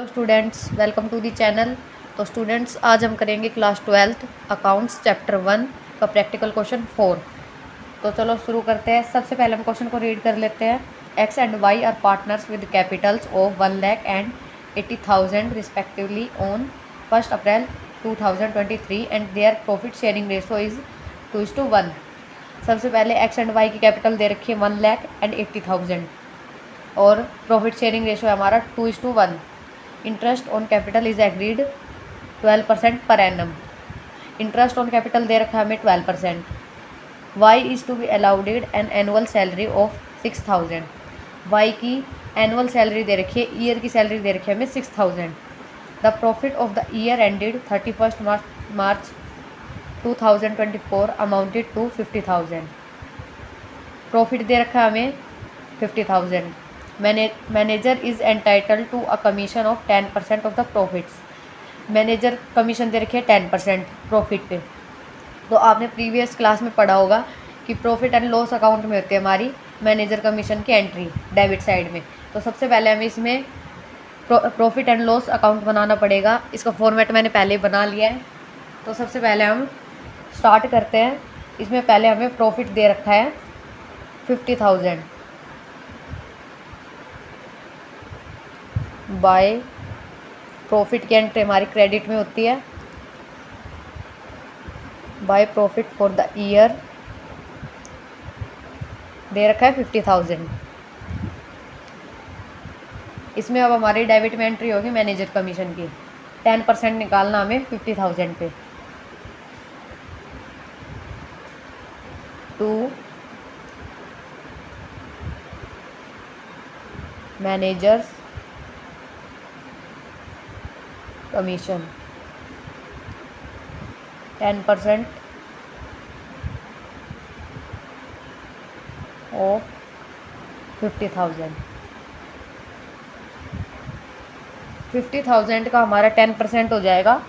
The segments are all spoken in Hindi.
Hello students, welcome to the channel. तो स्टूडेंट्स, आज हम करेंगे क्लास 12 अकाउंट्स चैप्टर 1 का प्रैक्टिकल क्वेश्चन 4। तो चलो शुरू करते हैं। सबसे पहले हम क्वेश्चन को रीड कर लेते हैं। X and Y are partners with capitals of 1 lakh and 80,000 respectively on 1 April 2023 and their profit sharing ratio is 2:1। सबसे पहले एक्स एंड वाई की कैपिटल दे रखी है 1 लाख एंड 80,000 और प्रॉफिट शेयरिंग रेशो है हमारा 2:1। Interest on capital is agreed 12% पर एनम। इंटरेस्ट ऑन कैपिटल दे रखा है हमें 12%। Y is to be allowed an annual salary of 6,000। Y की एनुअल सैलरी दे रखी है, ईयर की सैलरी दे रखी है हमें 6,000। The profit of the year ended 31 March 2024 amounted to 50,000। Profit दे रखा है हमें 50,000। Manager is entitled to a commission of 10% of the profits. Manager commission दे रखी है 10% प्रॉफिट पे। तो आपने प्रीवियस क्लास में पढ़ा होगा कि प्रॉफिट एंड लॉस अकाउंट में होती है हमारी मैनेजर कमीशन की एंट्री डेबिट साइड में। तो सबसे पहले हमें इसमें प्रॉफिट एंड लॉस अकाउंट बनाना पड़ेगा। इसका फॉर्मेट मैंने पहले ही बना लिया है। तो सबसे पहले हम स्टार्ट करते हैं। इसमें पहले हमें प्रॉफिट दे रखा है 50,000 बाय प्रॉफिट की एंट्री हमारी क्रेडिट में होती है by profit for the year दे रखा है 50,000। इसमें अब हमारी डेबिट में एंट्री होगी मैनेजर कमीशन की। 10% निकालना हमें 50,000 पे। To managers commission 10% of 50,000। 50,000 का हमारा 10% हो जाएगा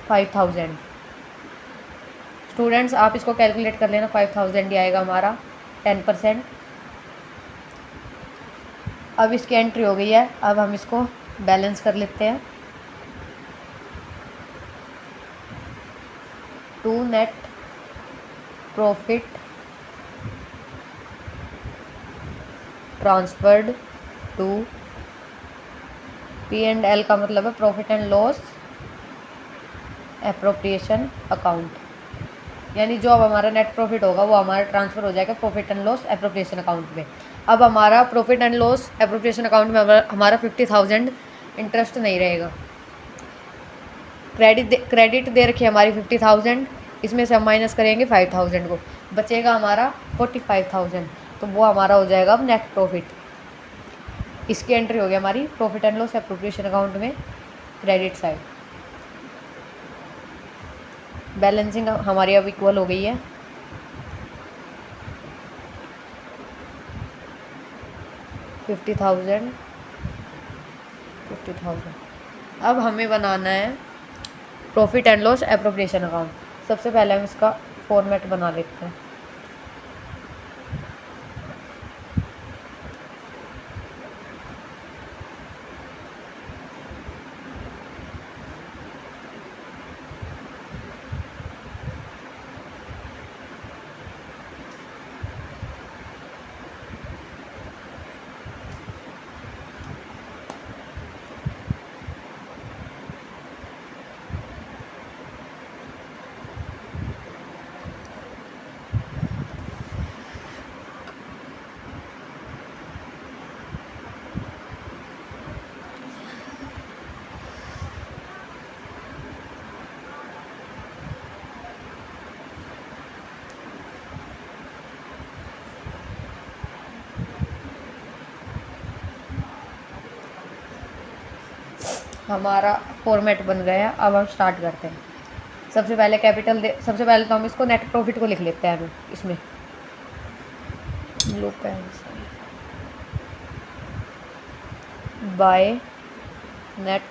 5,000। स्टूडेंट्स, आप इसको कैलकुलेट कर लेना। 5,000 ही आएगा हमारा 10%। अब इसकी एंट्री हो गई है। अब हम इसको बैलेंस कर लेते हैं। To net profit transferred to P&L का मतलब है profit and loss appropriation account. यानी जो अब हमारा नेट प्रॉफिट होगा वो हमारा ट्रांसफ़र हो जाएगा profit and loss appropriation account में। अब हमारा profit and loss appropriation account में हमारा 50,000 इंटरेस्ट नहीं रहेगा। क्रेडिट दे रखी है हमारी 50,000। इसमें से हम माइनस करेंगे 5,000 को, बचेगा हमारा 45,000। तो वो हमारा हो जाएगा अब नेट प्रॉफिट। इसकी एंट्री हो गई हमारी profit and loss appropriation account में क्रेडिट साइड। बैलेंसिंग हमारी अब इक्वल हो गई है। Fifty thousand. अब हमें बनाना है profit and loss appropriation account. सबसे पहले हम इसका फॉर्मेट बना लेते हैं। हमारा फॉर्मेट बन गया। अब हम स्टार्ट करते हैं। सबसे पहले सबसे पहले तो हम इसको नेट प्रॉफिट को लिख लेते हैं। हमें इसमें blue pen by net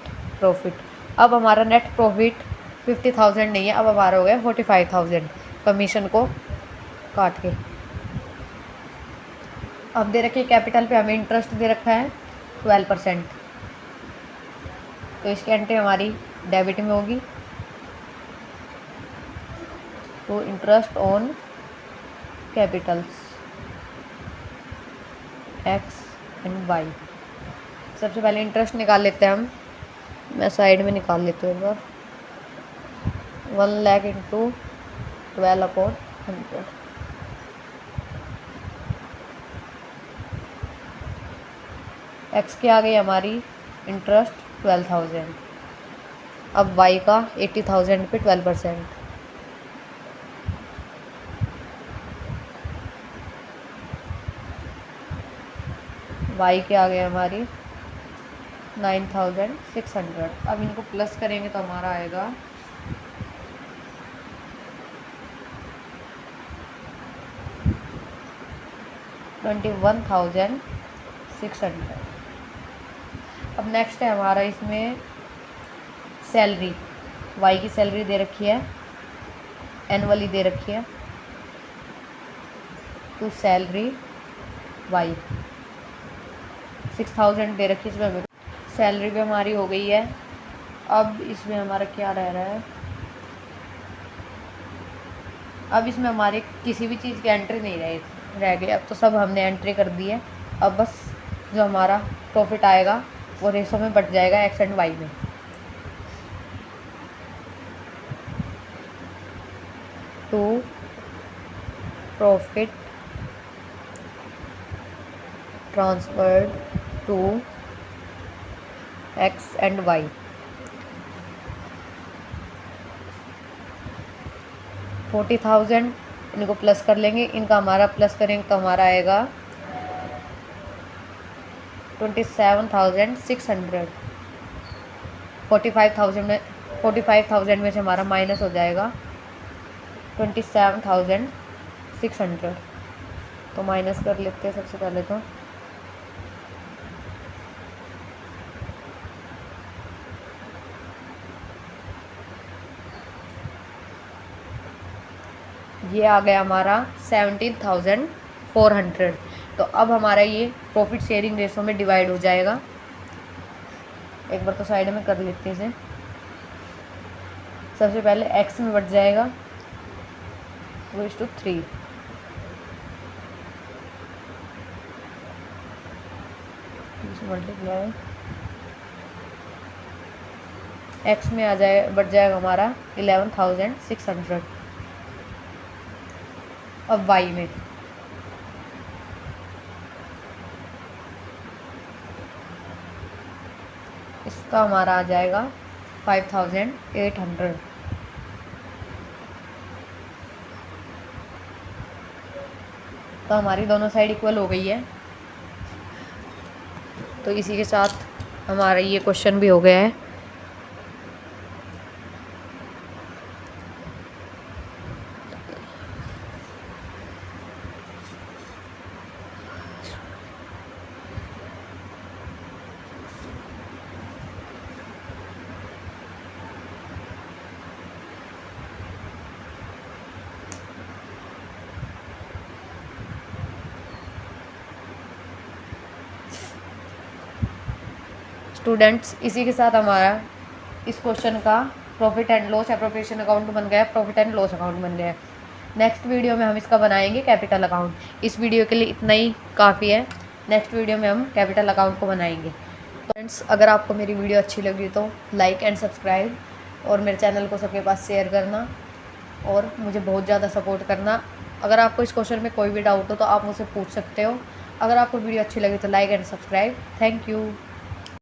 profit. अब हमारा नेट प्रॉफिट 50,000 नहीं है, अब हमारा हो गया 45,000 कमीशन को काट के। अब दे रखे कैपिटल पे हमें इंटरेस्ट दे रखा है 12%। तो इसकी एंट्री हमारी डेबिट में होगी। तो interest on capitals X and Y. सबसे पहले इंटरेस्ट निकाल लेते हैं हम। मैं साइड में निकाल लेती हूँ एक बार। 1 लाख इंटू 12/100। एक्स की आ गई हमारी इंटरेस्ट 12,000। अब वाई का 80,000 पे 12%। वाई के आ गए हमारी 9,600। अब इनको प्लस करेंगे तो हमारा आएगा 21,600। अब नेक्स्ट है हमारा इसमें सैलरी। वाई की सैलरी दे रखी है, एनुअली दे रखी है। तो सैलरी वाई 6,000 दे रखी है। इसमें हमें सैलरी भी हमारी हो गई है। अब इसमें हमारा क्या रह रहा है, अब इसमें हमारे किसी भी चीज़ की एंट्री नहीं रह गई। अब तो सब हमने एंट्री कर दी है। अब बस जो हमारा प्रॉफिट आएगा वो रेशो में बढ़ जाएगा एक्स एंड वाई में। To profit transferred to X and Y. 40,000 इनको प्लस कर लेंगे, इनका हमारा प्लस करेंगे तो हमारा आएगा 27,600। 45,000 में से हमारा माइनस हो जाएगा 27,600। तो माइनस कर लेते हैं सबसे पहले। तो ये आ गया हमारा 17,400। तो अब हमारा ये प्रॉफिट शेयरिंग रेशो में डिवाइड हो जाएगा। एक बार तो साइड में कर लेते हैं इसे। सबसे पहले एक्स में बढ़ जाएगा 2:3। मल्टीप्लाई एक्स में आ जाए बढ़ जाएगा हमारा 11,600। अब वाई में इसका हमारा आ जाएगा 5,800। तो हमारी दोनों साइड इक्वल हो गई है। तो इसी के साथ हमारा ये क्वेश्चन भी हो गया है। स्टूडेंट्स, इसी के साथ हमारा इस क्वेश्चन का profit and loss appropriation account बन गया, प्रॉफिट एंड लॉस अकाउंट बन गया। नेक्स्ट वीडियो में हम इसका बनाएंगे कैपिटल अकाउंट। इस वीडियो के लिए इतना ही काफ़ी है। नेक्स्ट वीडियो में हम कैपिटल अकाउंट को बनाएंगे। तो फ्रेंड्स, अगर आपको मेरी वीडियो अच्छी लगी तो लाइक एंड सब्सक्राइब और मेरे चैनल को सबके पास शेयर करना और मुझे बहुत ज़्यादा सपोर्ट करना। अगर आपको इस क्वेश्चन में कोई भी डाउट हो तो आप मुझसे पूछ सकते हो। अगर आपको वीडियो अच्छी लगी तो like and subscribe. Thank you.